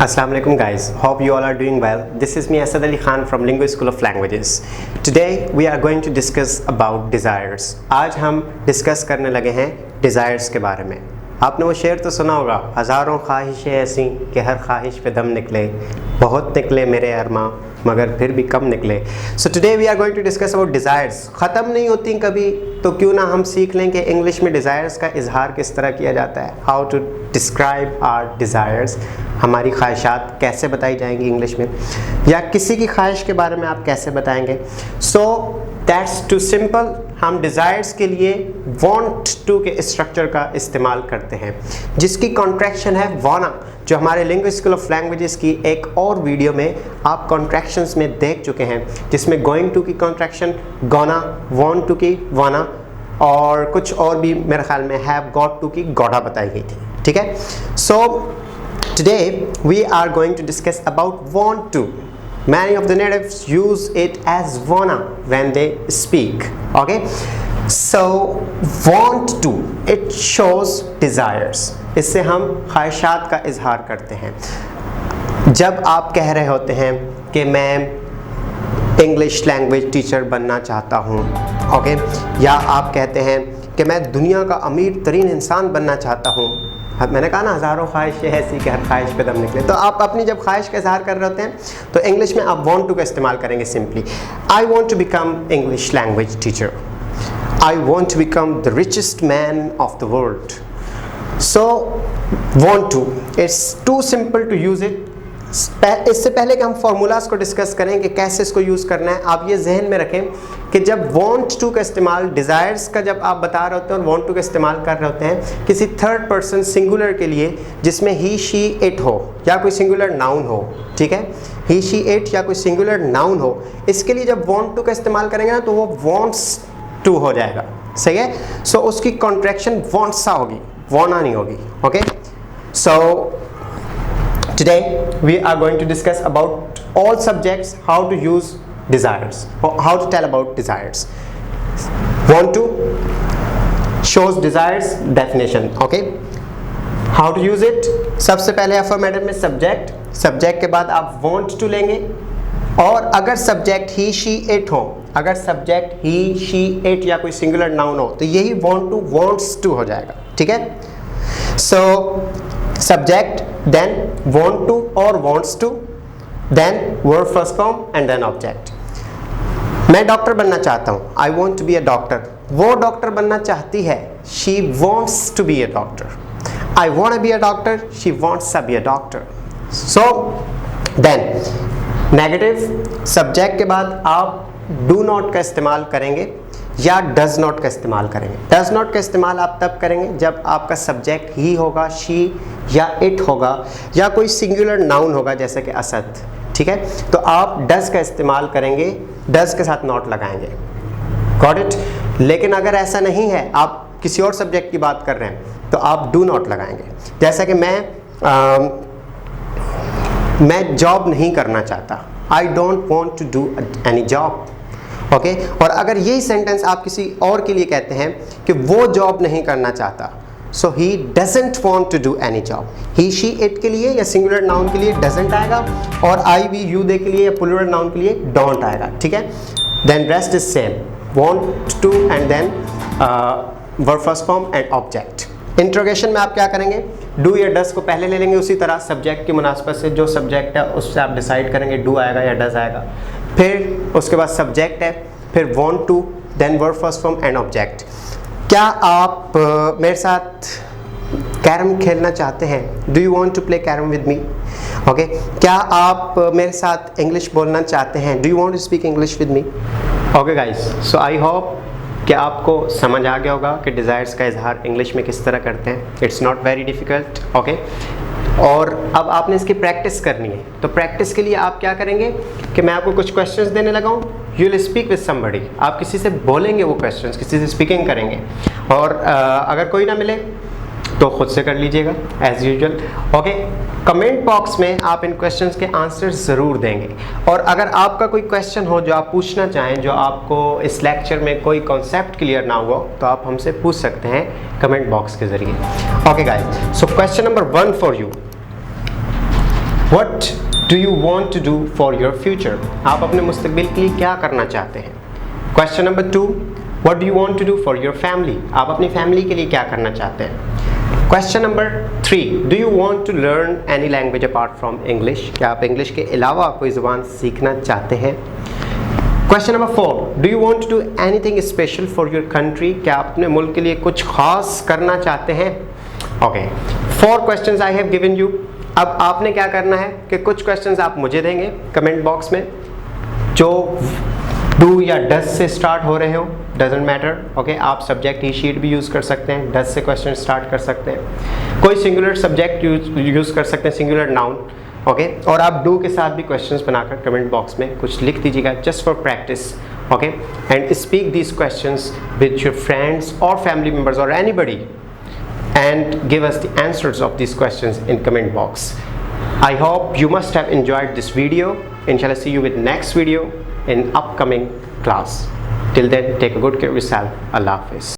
Assalamu alaikum guys, hope you all are doing well. This is me Asad Khan from Lingo School of Languages. Today we are going to discuss about desires. आज हम discuss करने लगे हैं desires के बारे में. आपने वो शेर तो सुना होगा, हज़ारों ख्वाहिशें ऐसी कि हर ख्वाहिश पे दम निकले, बहुत निकले मेरे अरमां मगर फिर भी कम निकले. So today we are going to discuss about desires. ख़त्म नहीं होती कभी, तो क्यों ना हम सीख लें कि इंग्लिश में desires का इजहार किस तरह किया जाता है. How to describe our desires. हमारी ख्वाहिशात कैसे बताई जाएंगी इंग्लिश में, या किसी की ख्वाहिश के बारे में आप कैसे बताएंगे. So that's too simple. हम डिज़ायर्स के लिए वांट टू के स्ट्रक्चर का इस्तेमाल करते हैं, जिसकी कॉन्ट्रैक्शन है वाना, जो हमारे लिंगो स्कूल ऑफ लैंग्वेजेस की एक और वीडियो में आप कॉन्ट्रैक्शंस में देख चुके हैं, जिसमें गोइंग टू की कॉन्ट्रैक्शन गोना, वांट टू की वाना, और कुछ और भी मेरे ख्याल में हैव गॉट टू की गॉडा बताई गई थी. ठीक है. सो today we are going to discuss about want to. Many of the natives use it as wanna when they speak. Okay, so want to, it shows desires. इससे हम ख्वाहिशात का इजहार करते हैं. जब आप कह रहे होते हैं कि मैं इंग्लिश लैंग्वेज टीचर बनना चाहता हूँ, ओके, या आप कहते हैं कि मैं दुनिया का अमीर तरीन इंसान बनना चाहता हूँ. मैंने कहा ना, हज़ारों ख्वाहिशें ऐसी कि हर ख्वाहिश पे दम निकले. तो आप अपनी जब ख्वाहिश का इजहार कर रहे होते हैं तो इंग्लिश में आप वांट टू का इस्तेमाल करेंगे. Simply, I want to become English language teacher. I want to become the richest man of the world. So want to, it's too simple to use it. इससे पहले कि हम फार्मूलाज को डिस्कस करें कि कैसे इसको यूज़ करना है, आप ये जहन में रखें कि जब वांट टू का इस्तेमाल डिज़ायर्स का जब आप बता रहे होते हैं और वांट टू का इस्तेमाल कर रहे होते हैं किसी थर्ड पर्सन सिंगुलर के लिए, जिसमें ही शी इट हो या कोई सिंगुलर नाउन हो. ठीक है, ही शी इट या कोई सिंगुलर नाउन हो, इसके लिए जब वांट टू का इस्तेमाल करेंगे ना तो वो वांट्स टू हो जाएगा. सही है. सो उसकी कॉन्ट्रैक्शन वांट्सा होगी, वाना नहीं होगी. Okay. So today we are going to discuss about all subjects, how to use desires, or how to tell about desires. Want to shows desires definition. Okay, how to use it. सबसे पहले affirmative में subject, subject के बाद आप want to लेंगे, और अगर subject he she it हो, अगर सब्जेक्ट ही शी इट या कोई सिंगुलर नाउन हो, तो यही want to wants to हो जाएगा. ठीक है. So subject, then want to or wants to, then verb first form and then object. मैं डॉक्टर बनना चाहता हूँ, I want to be a doctor. वो डॉक्टर बनना चाहती है, she wants to be a doctor. I want to be a doctor, she wants to be a doctor. So then negative, subject के बाद आप do not का इस्तेमाल करेंगे या does not का इस्तेमाल करेंगे. does not का इस्तेमाल आप तब करेंगे जब आपका सब्जेक्ट ही होगा, she या it होगा, या कोई सिंगुलर नाउन होगा जैसे कि असद. ठीक है. तो आप does का इस्तेमाल करेंगे, does के साथ not लगाएंगे. Got it? लेकिन अगर ऐसा नहीं है, आप किसी और सब्जेक्ट की बात कर रहे हैं, तो आप do not लगाएंगे. जैसा कि मैं जॉब नहीं करना चाहता, I don't want to do any job. Okay. और अगर यही सेंटेंस आप किसी और के लिए कहते हैं कि वो जॉब नहीं करना चाहता, so he doesn't want to do any job. He she it के लिए या सिंगुलर नाउन के लिए डजंट आएगा, और आई वी यू दे के लिए या प्लूरल नाउन के लिए डोंट आएगा. ठीक है. Then rest is same, want to and then verb first form and object. Interrogation में आप क्या करेंगे, डू या डस को पहले ले लेंगे, उसी तरह सब्जेक्ट की मुनासबत से जो सब्जेक्ट है उससे आप डिसाइड करेंगे डू आएगा या डस आएगा. फिर उसके बाद सब्जेक्ट है, फिर want to, then verb first form and object. क्या आप मेरे साथ कैरम खेलना चाहते हैं, do you want to play carrom with me. Okay. क्या आप मेरे साथ इंग्लिश बोलना चाहते हैं, do you want to speak English with me. Okay guys, so I hope कि आपको समझ आ गया होगा कि डिज़ायर्स का इजहार इंग्लिश में किस तरह करते हैं. It's not very difficult. Okay. और अब आपने इसकी प्रैक्टिस करनी है, तो प्रैक्टिस के लिए आप क्या करेंगे कि मैं आपको कुछ क्वेश्चंस देने लगा हूँ, you will speak with somebody. आप किसी से बोलेंगे वो क्वेश्चंस, किसी से स्पीकिंग करेंगे, और अगर कोई ना मिले तो खुद से कर लीजिएगा as usual. Okay. Comment box में आप इन क्वेश्चंस के आंसर ज़रूर देंगे, और अगर आपका कोई क्वेश्चन हो जो आप पूछना चाहें, जो आपको इस लेक्चर में कोई कॉन्सेप्ट क्लियर ना हुआ, तो आप हमसे पूछ सकते हैं कमेंट बॉक्स के ज़रिए. Okay guys, so question number 1 for you. What do you want to do for your future? आप अपने मुस्तकबिल के लिए क्या करना चाहते हैं? Question number 2, what do you want to do for your family? आप अपनी फैमिली के लिए क्या करना चाहते हैं? Question number 3, do you want to learn any language apart from English? क्या आप इंग्लिश के अलावा कोई ज़ुबान सीखना चाहते हैं? Question number 4, do you want to do anything special for your country? क्या आप अपने मुल्क के लिए कुछ खास करना चाहते हैं? Okay, 4 questions I have given you. अब आपने क्या करना है कि कुछ क्वेश्चंस आप मुझे देंगे कमेंट बॉक्स में जो डू या डज से स्टार्ट हो रहे हो, डजेंट मैटर. ओके, आप सब्जेक्ट ही शीट भी यूज़ कर सकते हैं, डज से क्वेश्चन स्टार्ट कर सकते हैं, कोई सिंगुलर सब्जेक्ट यूज़ कर सकते हैं, सिंगुलर नाउन. ओके, और आप डू के साथ भी क्वेश्चंस बनाकर कमेंट बॉक्स में कुछ लिख दीजिएगा just for practice. Okay, and speak these questions with your friends और फैमिली मेम्बर्स और anybody and give us the answers of these questions in comment box. I hope you must have enjoyed this video. Inshallah, see you with next video in upcoming class. Till then, take a good care of yourself. Allah Hafiz.